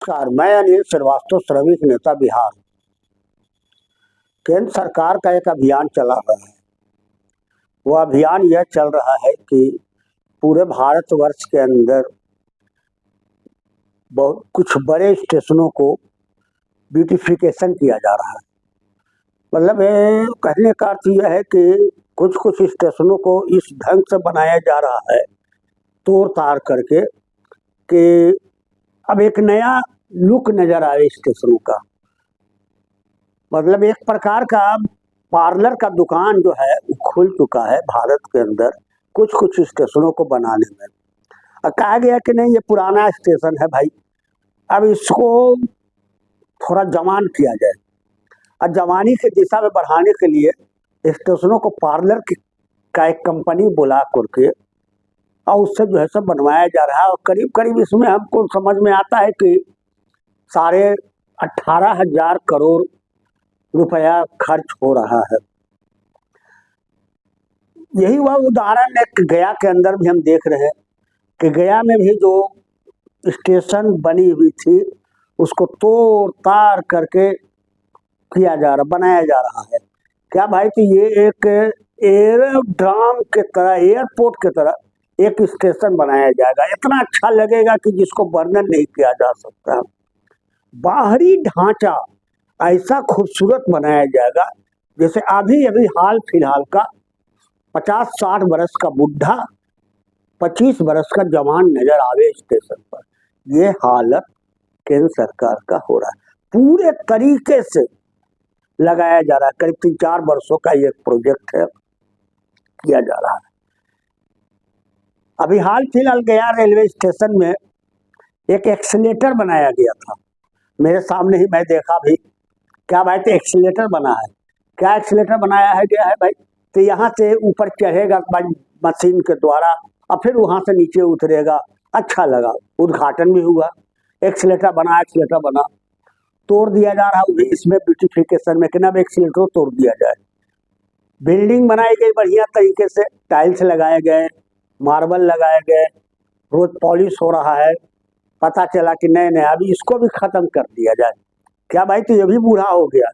नमस्कार, मैं अनिल श्रीवास्तव, श्रमिक नेता बिहार। केंद्र सरकार का एक अभियान चला रहा है। वह अभियान यह चल रहा है कि पूरे भारतवर्ष के अंदर बहुत कुछ बड़े स्टेशनों को ब्यूटिफिकेशन किया जा रहा है। मतलब कहने का अर्थ यह है कि कुछ कुछ स्टेशनों को इस ढंग से बनाया जा रहा है, तोड़ ताड़ करके, कि अब एक नया लुक नजर आए स्टेशनों का। मतलब एक प्रकार का पार्लर का दुकान जो है वो खुल चुका है भारत के अंदर कुछ कुछ स्टेशनों को बनाने में। और कहा गया कि नहीं, ये पुराना स्टेशन है भाई, अब इसको थोड़ा जवान किया जाए। और जवानी की दिशा में बढ़ाने के लिए स्टेशनों को पार्लर का एक कंपनी बुला करके और उससे जो है सब बनवाया जा रहा है। और करीब करीब इसमें हमको समझ में आता है कि 18,500 करोड़ रुपया खर्च हो रहा है। यही वह उदाहरण है गया के अंदर भी हम देख रहे हैं कि गया में भी जो स्टेशन बनी हुई थी उसको तोड़ ताड़ करके बनाया जा रहा है। क्या भाई, तो ये एक एयरड्राम के तरह, एयरपोर्ट के तरह एक स्टेशन बनाया जाएगा। इतना अच्छा लगेगा कि जिसको वर्णन नहीं किया जा सकता। बाहरी ढांचा ऐसा खूबसूरत बनाया जाएगा जैसे अभी अभी हाल फिलहाल का 50-60 बरस का बुढ़ा 25 बरस का जवान नजर आवे स्टेशन पर। यह हालत केंद्र सरकार का हो रहा है। पूरे तरीके से लगाया जा रहा है। करीब 3-4 वर्षों का ये प्रोजेक्ट है, किया जा रहा है। अभी हाल फिलहाल गया रेलवे स्टेशन में एक एक्सीलेटर बनाया गया था। मेरे सामने ही मैं देखा भी। क्या भाई, तो एक्सीलेटर बना है। क्या एक्सीलेटर बनाया है गया है भाई, तो यहाँ से ऊपर चढ़ेगा मशीन के द्वारा और फिर वहाँ से नीचे उतरेगा। अच्छा लगा, उद्घाटन भी हुआ। एक्सीलेटर बना तोड़ दिया जा रहा है इसमें ब्यूटिफिकेशन में कि ना एक्सीलेटर तोड़ दिया जाए। बिल्डिंग बनाई गई बढ़िया तरीके से, टाइल्स लगाए गए, मार्बल लगाए गए, रोज पॉलिश हो रहा है। पता चला कि नहीं, अभी इसको भी खत्म कर दिया जाए। क्या भाई, तो ये भी बूढ़ा हो गया।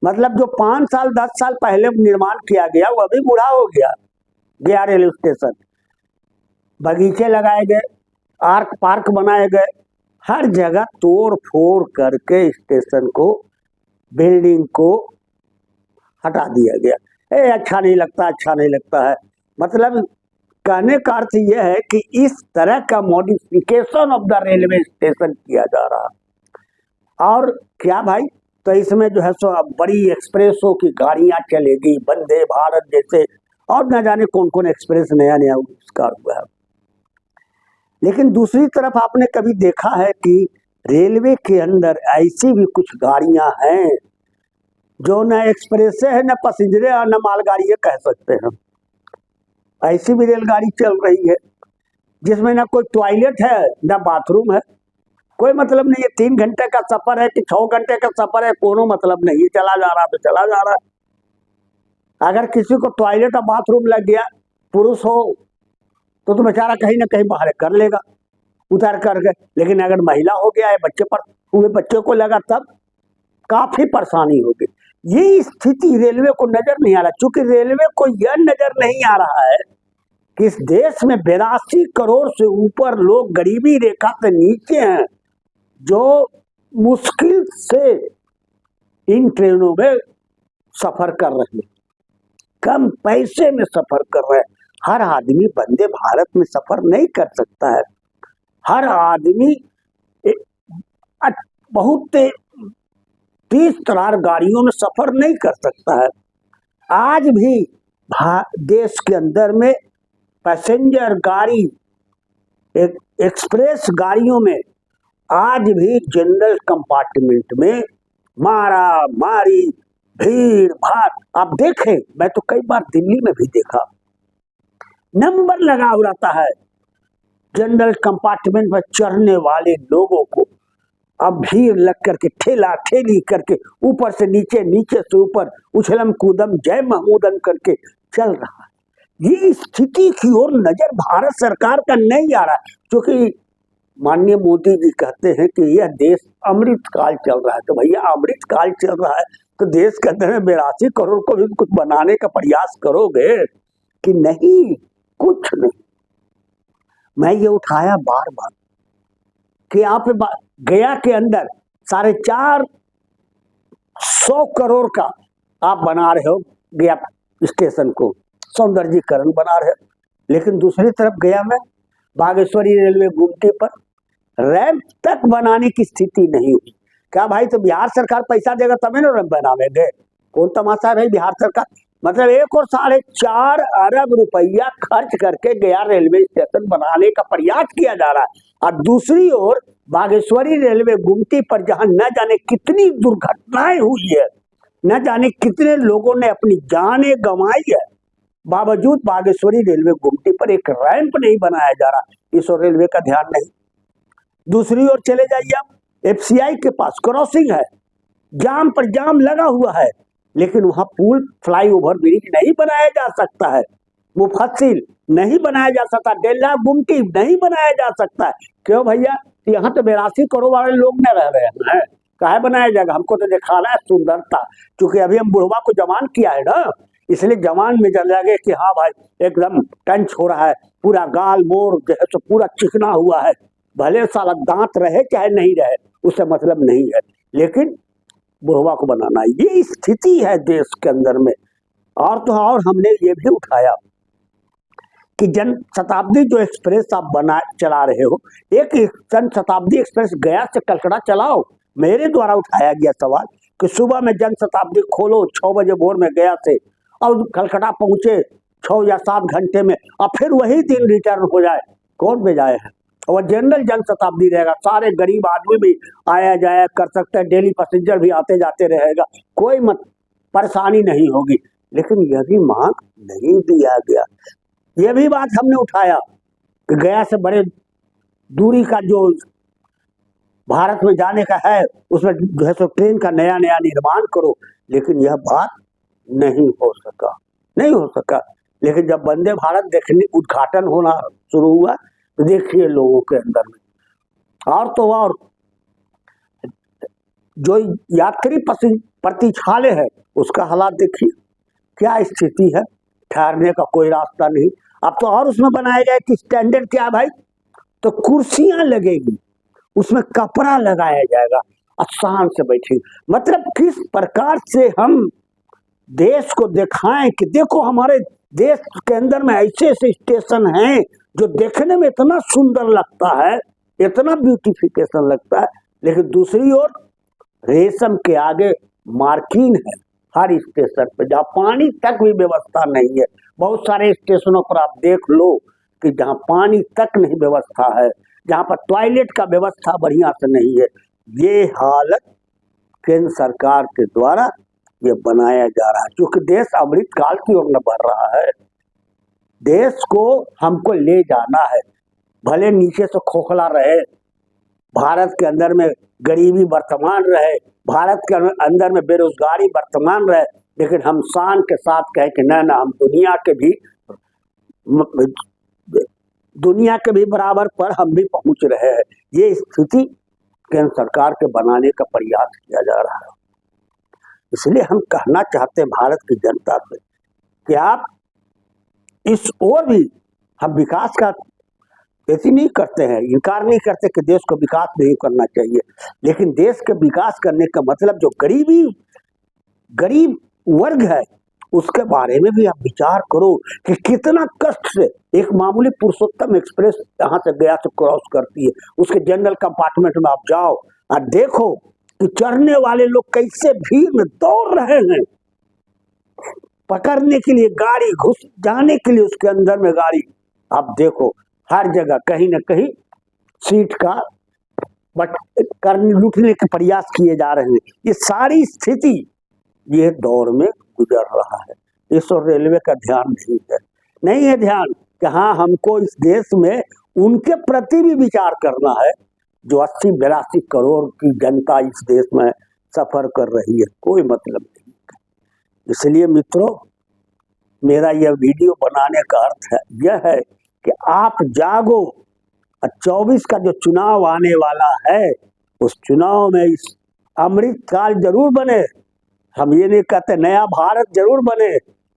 मतलब जो 5 साल 10 साल पहले निर्माण किया गया वो अभी बूढ़ा हो गया। गया रेलवे स्टेशन, बगीचे लगाए गए, आर्क पार्क बनाए गए, हर जगह तोड़ फोड़ करके स्टेशन को, बिल्डिंग को हटा दिया गया। अच्छा नहीं लगता है। मतलब कहने का अर्थ यह है कि इस तरह का modification of the railway station किया जा रहा है। और क्या भाई, तो इसमें जो है सो बड़ी एक्सप्रेसों की गाड़ियां चलेगी, वंदे भारत जैसे, और न जाने कौन कौन एक्सप्रेस नया आविष्कार हुआ है। लेकिन दूसरी तरफ आपने कभी देखा है कि रेलवे के अंदर ऐसी भी कुछ गाड़ियां हैं जो न एक्सप्रेस है, न पैसेंजर और न मालगाड़ी है कह सकते हैं। ऐसी भी रेलगाड़ी चल रही है जिसमें न कोई टॉयलेट है न बाथरूम है। कोई मतलब नहीं है। 3 घंटे का सफर है कि 6 घंटे का सफर है, कोनो मतलब नहीं है। चला जा रहा है तो चला जा रहा है। अगर किसी को टॉयलेट और बाथरूम लग गया, पुरुष हो तो बेचारा कहीं ना कहीं बाहर कर लेगा उतार करके। लेकिन अगर महिला हो गया है, बच्चे को लगा, तब काफी परेशानी होगी। ये स्थिति रेलवे को नजर नहीं आ रहा, क्योंकि रेलवे को यह नजर नहीं आ रहा है कि इस देश में 82 करोड़ से ऊपर लोग गरीबी रेखा से नीचे हैं, जो मुश्किल से इन ट्रेनों में सफर कर रहे हैं, कम पैसे में सफर कर रहे हैं। हर आदमी वंदे भारत में सफर नहीं कर सकता है। हर आदमी बहुत तेज तरार गाड़ियों में सफर नहीं कर सकता है। आज भी देश के अंदर में पैसेंजर गाड़ी, एक्सप्रेस गाड़ियों में आज भी जनरल कंपार्टमेंट में मारा मारी, भीड़ भाड़। आप देखें, मैं तो कई बार दिल्ली में भी देखा, नंबर लगा हुआ रहता है जनरल कंपार्टमेंट में चढ़ने वाले लोगों को। अब भीड़ लग करके ठेला ठेली करके ऊपर से नीचे, नीचे से ऊपर, उछलम कूदम जय महमूदन करके चल रहा है। ये स्थिति की ओर नजर भारत सरकार का नहीं आ रहा, क्योंकि माननीय मोदी जी कहते हैं कि यह देश अमृत काल चल रहा है। तो भैया अमृत काल चल रहा है तो देश के अंदर में 82 करोड़ को भी कुछ बनाने का प्रयास करोगे कि नहीं? कुछ नहीं। मैं ये उठाया बार बार कि यहाँ पे गया के अंदर 450 करोड़ का आप बना रहे हो गया स्टेशन को, सौंदर्यीकरण बना रहे हो, लेकिन दूसरी तरफ गया में बागेश्वरी रेलवे गुमटी पर रैंप तक बनाने की स्थिति नहीं हुई। क्या भाई? तो बिहार सरकार पैसा देगा तभी ना रैंप बनावेंगे? कौन तमाशा है भाई? बिहार सरकार मतलब 1 और 4.5 अरब रुपया खर्च करके गया रेलवे स्टेशन बनाने का प्रयास किया जा रहा है, और दूसरी ओर बागेश्वरी रेलवे गुमटी पर जहां न जाने कितनी दुर्घटनाएं हुई है, न जाने कितने लोगों ने अपनी जानें गंवाई है, बावजूद बागेश्वरी रेलवे गुमटी पर एक रैंप नहीं बनाया जा रहा। इस ओर रेलवे का ध्यान नहीं। दूसरी ओर चले जाइए आप, एफसीआई के पास क्रॉसिंग है, जाम पर जाम लगा हुआ है, लेकिन वहां पुल, फ्लाईओवर, ब्रिज नहीं बनाया जा सकता है, मुफस्सिल नहीं बनाया जा सकता, डेल्हा गुमटी नहीं बनाया जा सकता है। क्यों भैया? यहाँ तो 82 करोड़ वाले लोग न रह रहे हैं, काहे बनाया जाएगा? हमको तो दिखाना है सुंदरता, क्योंकि अभी हम बुढ़वा को जवान किया है ना, इसलिए जवान में जल लगे कि हाँ भाई एकदम टंच हो रहा है, पूरा गाल मोर जो है तो पूरा चिकना हुआ है, भले साला दांत रहे चाहे नहीं रहे उससे मतलब नहीं है, लेकिन बुढ़वा को बनाना, ये स्थिति है देश के अंदर में। और तो और हमने ये भी उठाया कि जन शताब्दी जो एक्सप्रेस आप चला रहे हो, एक जन शताब्दी एक्सप्रेस गया से कलकत्ता चलाओ। मेरे द्वारा उठाया गया सवाल कि सुबह में जन शताब्दी खोलो 6 बजे भोर में गया से, और कलकत्ता पहुंचे 6 या 7 घंटे में, और फिर वही दिन रिटर्न हो जाए। कौन भेजाए है? और जनरल जन शताब्दी रहेगा, सारे गरीब आदमी भी आया जाया कर सकते हैं, डेली पैसेंजर भी आते जाते रहेगा, कोई मत परेशानी नहीं होगी। लेकिन यह भी मांग नहीं दिया गया। यह भी बात हमने उठाया कि गया से बड़े दूरी का जो भारत में जाने का है उसमें जो है सो ट्रेन का नया नया निर्माण करो, लेकिन यह बात नहीं हो सका। लेकिन जब वंदे भारत देखने उद्घाटन होना शुरू हुआ तो देखिए लोगों के अंदर में, और तो और जो यात्री प्रतीक्षालय है उसका हालात देखिए, क्या स्थिति है, ठहरने का कोई रास्ता नहीं। अब तो और उसमें बनाया गया कि स्टैंडर्ड क्या है भाई, तो कुर्सियां लगेगी, उसमें कपड़ा लगाया जाएगा, आसान से बैठेंगे। मतलब किस प्रकार से हम देश को दिखाएं कि देखो हमारे देश के अंदर में ऐसे ऐसे स्टेशन हैं जो देखने में इतना सुंदर लगता है, इतना ब्यूटिफिकेशन लगता है, लेकिन दूसरी ओर रेशम के आगे मार्किन है हर स्टेशन पे, जहाँ पानी तक भी व्यवस्था नहीं है। बहुत सारे स्टेशनों पर आप देख लो कि जहाँ पानी तक नहीं व्यवस्था है, जहाँ पर टॉयलेट का व्यवस्था बढ़िया से नहीं है। ये हालत केंद्र सरकार के द्वारा ये बनाया जा रहा है, क्योंकि देश अमृत काल की ओर न बढ़ रहा है। देश को हमको ले जाना है, भले नीचे से खोखला रहे, भारत के अंदर में गरीबी वर्तमान रहे, भारत के अंदर में बेरोजगारी वर्तमान रहे, लेकिन हम शान के साथ कहे कि ना हम दुनिया के भी बराबर पर हम भी पहुंच रहे हैं। ये स्थिति केंद्र सरकार के बनाने का प्रयास किया जा रहा है। इसलिए हम कहना चाहते हैं भारत की जनता से कि आप इस ओर भी, हम विकास का ऐसी नहीं करते हैं, इनकार नहीं करते कि देश को विकास नहीं करना चाहिए, लेकिन देश के विकास करने का मतलब जो गरीब वर्ग है उसके बारे में भी आप विचार करो कि कितना कष्ट से एक मामूली पुरुषोत्तम एक्सप्रेस यहाँ से गया से क्रॉस करती है। उसके जनरल कंपार्टमेंट में आप जाओ और देखो कि चढ़ने वाले लोग कैसे भीड़ में दौड़ रहे हैं पकड़ने के लिए गाड़ी, घुस जाने के लिए उसके अंदर में गाड़ी। आप देखो हर जगह कहीं ना कहीं सीट का लूटने के प्रयास किए जा रहे हैं। ये सारी स्थिति ये दौर में गुजर रहा है। इस और रेलवे का ध्यान नहीं है ध्यान कि हाँ हमको इस देश में उनके प्रति भी विचार करना है जो 80-82 करोड़ की जनता इस देश में सफर कर रही है, कोई मतलब नहीं। इसलिए मित्रों, मेरा यह वीडियो बनाने का अर्थ यह है कि आप जागो, और 24 का जो चुनाव आने वाला है उस चुनाव में इस अमृत काल जरूर बने। हम ये नहीं कहते नया भारत जरूर बने,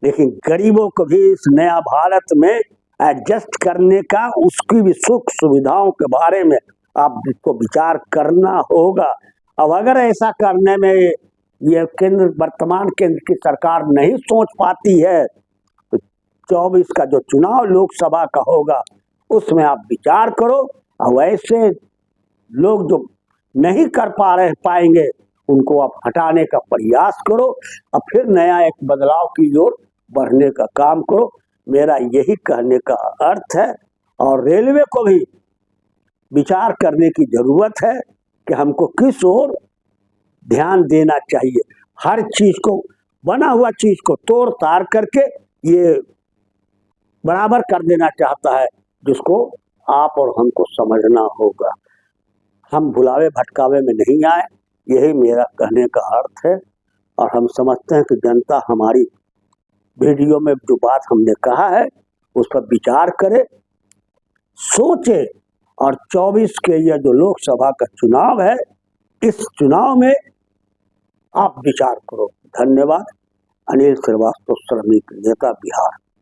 लेकिन गरीबों को भी इस नया भारत में एडजस्ट करने का, उसकी भी सुख सुविधाओं के बारे में आपको विचार करना होगा। अब अगर ऐसा करने में ये वर्तमान केंद्र की सरकार नहीं सोच पाती है तो 24 का जो चुनाव लोकसभा का होगा उसमें आप विचार करो, और वैसे लोग जो नहीं कर पाएंगे उनको आप हटाने का प्रयास करो और फिर नया एक बदलाव की ओर बढ़ने का काम करो। मेरा यही कहने का अर्थ है। और रेलवे को भी विचार करने की जरूरत है कि हमको किस ओर ध्यान देना चाहिए। हर चीज को, बना हुआ चीज को तोड़ ताड़ करके ये बराबर कर देना चाहता है, जिसको आप और हमको समझना होगा। हम भुलावे भटकावे में नहीं आए, यही मेरा कहने का अर्थ है। और हम समझते हैं कि जनता हमारी वीडियो में जो बात हमने कहा है उस पर विचार करे, सोचे, और 24 के यह जो लोकसभा का चुनाव है इस चुनाव में आप विचार करो। धन्यवाद। अनिल श्रीवास्तव, श्रमिक नेता, बिहार।